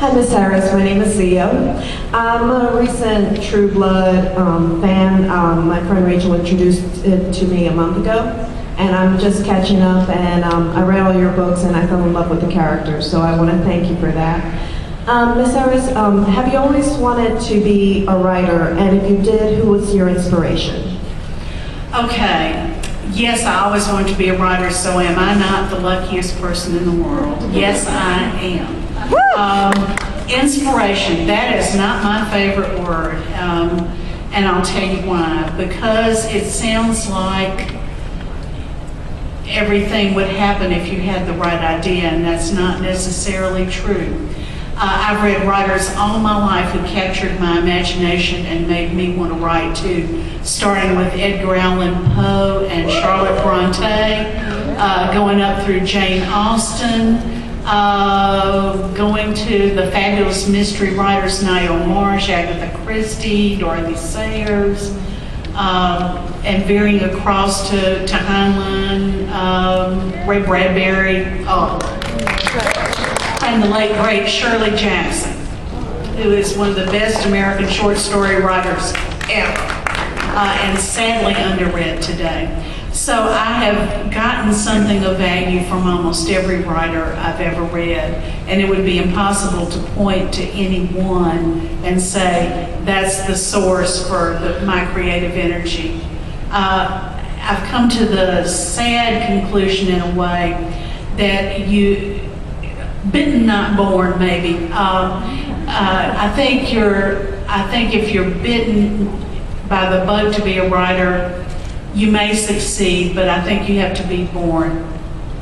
Hi, Miss Harris. My name is Zia. I'm a recent True Blood fan. My friend Rachel introduced it to me a month ago, and I'm just catching up. And I read all your books, and I fell in love with the characters. So I want to thank you for that. Miss Harris, have you always wanted to be a writer? And if you did, who was your inspiration? Okay. Yes, I always wanted to be a writer, so am I not the luckiest person in the world? Yes, I am. Inspiration, that is not my favorite word, and I'll tell you why. Because it sounds like everything would happen if you had the right idea, and that's not necessarily true. I've read writers all my life who captured my imagination and made me want to write too, starting with Edgar Allan Poe and Charlotte Bronte, going up through Jane Austen, going to the fabulous mystery writers Niall Marsh, Agatha Christie, Dorothy Sayers, and veering across to Heinlein, Ray Bradbury, and the late great Shirley Jackson, who is one of the best American short story writers ever, and sadly underread today. So I have gotten something of value from almost every writer I've ever read, and it would be impossible to point to any one and say that's the source for my creative energy. I've come to the sad conclusion in a way that bitten not born, maybe. I think if you're bitten by the bug to be a writer, you may succeed, but I think you have to be born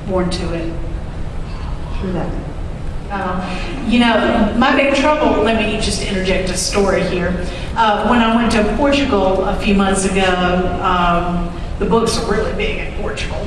to it. True that. My big trouble, let me just interject a story here. When I went to Portugal a few months ago, the books are really big in Portugal.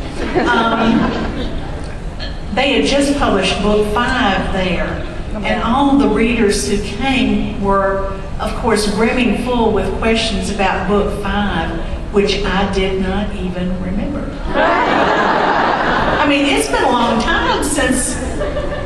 They had just published book 5 there, and all the readers who came were, of course, brimming full with questions about book 5, which I did not even remember. I mean, it's been a long time since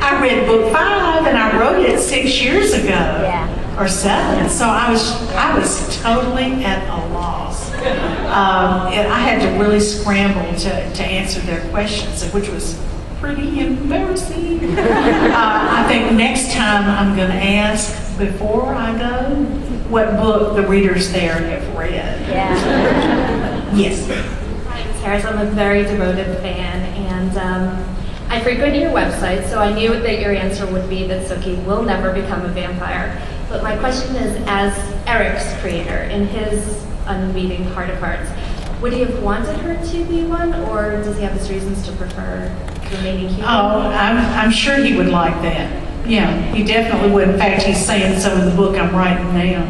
I read book 5, and I wrote it 6 years ago, or 7. So I was totally at a loss. And I had to really scramble to answer their questions, which was pretty embarrassing. I think next time I'm going to ask before I go what book the readers there have read. Yeah. Yes. Hi, Ms. Harris. I'm a very devoted fan, and I frequent your website, so I knew that your answer would be that Sookie will never become a vampire. But my question is, as Eric's creator, in his unbeating heart of hearts, would he have wanted her to be one, or does he have his reasons to prefer remaining human? Oh, I'm sure he would like that. Yeah, he definitely would. In fact, he's saying so in the book I'm writing now.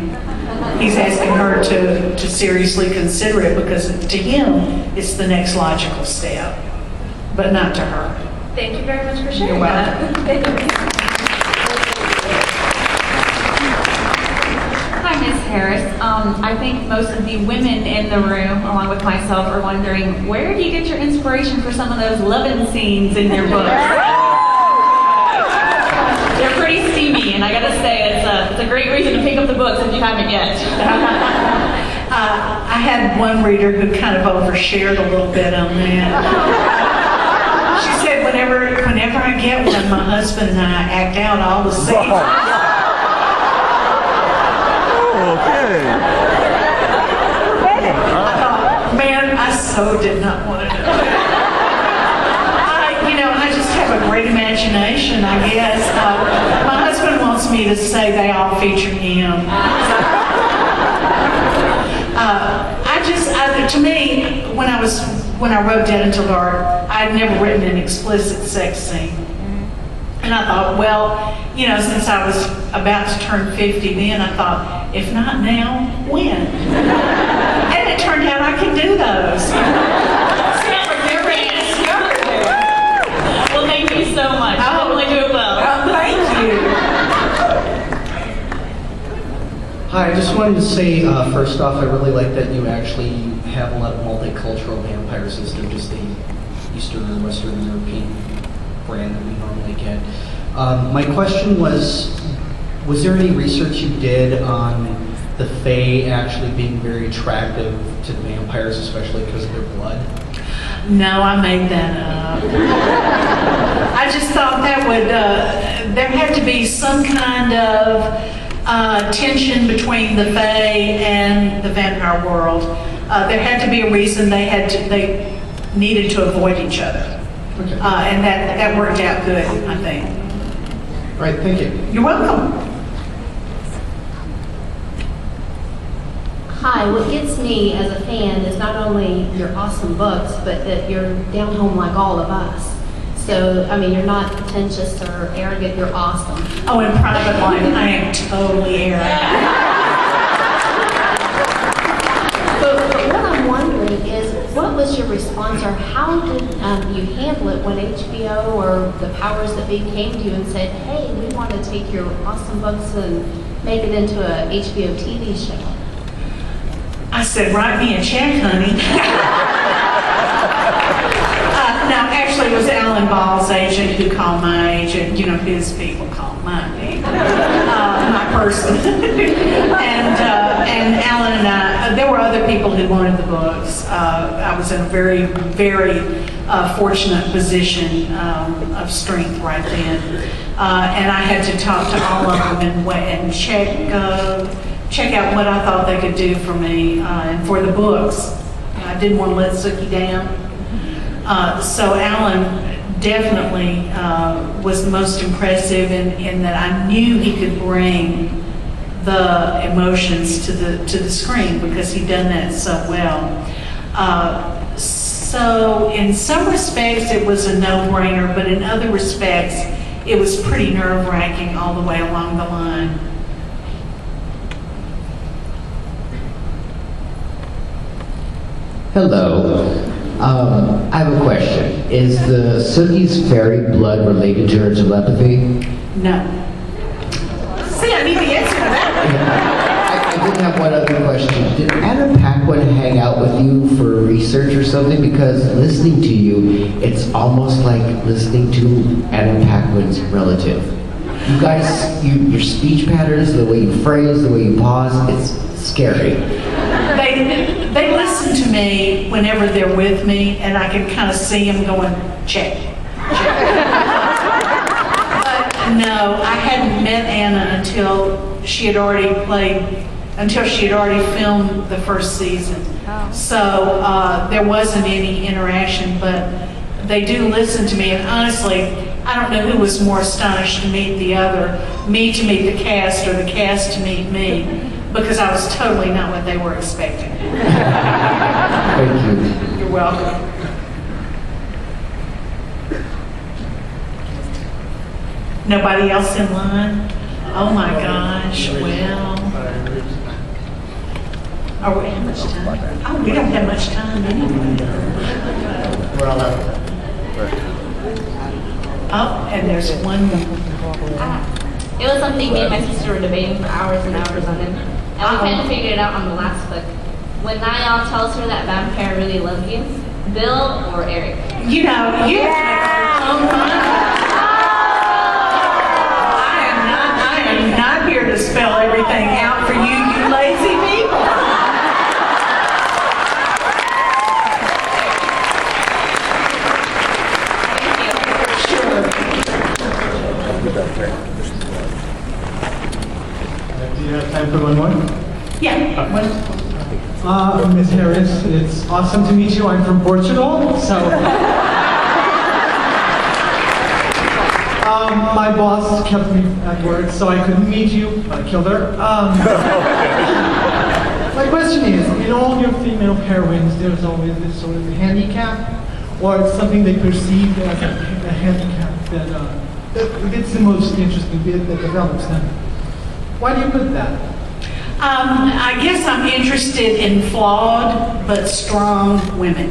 He's asking her to seriously consider it because to him it's the next logical step, but not to her. Thank you very much for sharing You're welcome. that. Hi, Ms. Harris. I think most of the women in the room, along with myself, are wondering, where do you get your inspiration for some of those loving scenes in your books? They're pretty steamy, and I gotta say, it's a great reason to pick up the books if you haven't yet. I had one reader who kind of overshared a little bit on that. She said, whenever I get one, my husband and I act out all the scenes. Okay. Man, I so did not want to do it. I just have a great imagination, I guess. My husband wants me to say they all feature him. To me, when I wrote Dead Until Dark, I'd never written an explicit sex scene. And I thought, well, since I was about to turn 50 then, I thought, if not now, when? And it turned out I could do those. Sounds like they're ready to start. Well, thank you so much. Definitely do it well. Thank you. Hi, I just wanted to say, first off, I really like that you actually have a lot of multicultural vampires instead of just the Eastern or Western European brand that we normally get. My question was, Was there any research you did on the Fae actually being very attractive to vampires, especially because of their blood? No, I made that up. I just thought that would, there had to be some kind of tension between the Fae and the vampire world. There had to be a reason they needed to avoid each other. Okay. And that worked out good, I think. All right, thank you. You're welcome. Hi, what gets me as a fan is not only your awesome books, but that you're down home like all of us. So, I mean, you're not pretentious or arrogant, you're awesome. Oh, in private life, I am totally arrogant. But what I'm wondering is, what was your response, or how did you handle it when HBO or the powers that be came to you and said, hey, we want to take your awesome books and make it into a HBO TV show? I said, write me a check, honey. No, actually, it was Alan Ball's agent who called my agent. You know, his people called my people, my person. and Alan and I, there were other people who wanted the books. I was in a very, very fortunate position of strength right then. And I had to talk to all of them and check out what I thought they could do for me and for the books. I didn't want to let Suki down. So Alan definitely was the most impressive in that I knew he could bring the emotions to the screen because he'd done that so well. So in some respects it was a no-brainer, but in other respects it was pretty nerve-wracking all the way along the line. Hello. I have a question. Is the Suki's fairy blood related to her telepathy? No. See, I need the answer to that. I did have one other question. Did Adam Paquin hang out with you for research or something? Because listening to you, it's almost like listening to Adam Paquin's relative. You guys, your speech patterns, the way you phrase, the way you pause, it's scary. They listen to me whenever they're with me, and I can kind of see them going, check, check. But no, I hadn't met Anna until she had already filmed the first season. So there wasn't any interaction, but they do listen to me, and honestly, I don't know who was more astonished to meet the other, me to meet the cast or the cast to meet me. Because I was totally not what they were expecting. Thank you. You're welcome. Nobody else in line? Oh my gosh, well. How much time? Oh, we don't have much time anyway. We're all out. Oh, and there's one more. It was something me and my sister were debating for hours and hours on it. And we kind of figured it out on the last book. When Niall tells her that vampire really loves you, Bill or Eric? You know, you have to make up your own mind. I am not here to spell everything out for you, you lazy people. Do you have time for one more? Yeah. Ms. Harris, it's awesome to meet you. I'm from Portugal, so... my boss kept me at work, so I couldn't meet you. I killed her. My question is, in all your female heroines, there's always this sort of handicap, or something they perceive as a handicap that it's the most interesting bit that develops them. Why do you put that? I guess I'm interested in flawed but strong women.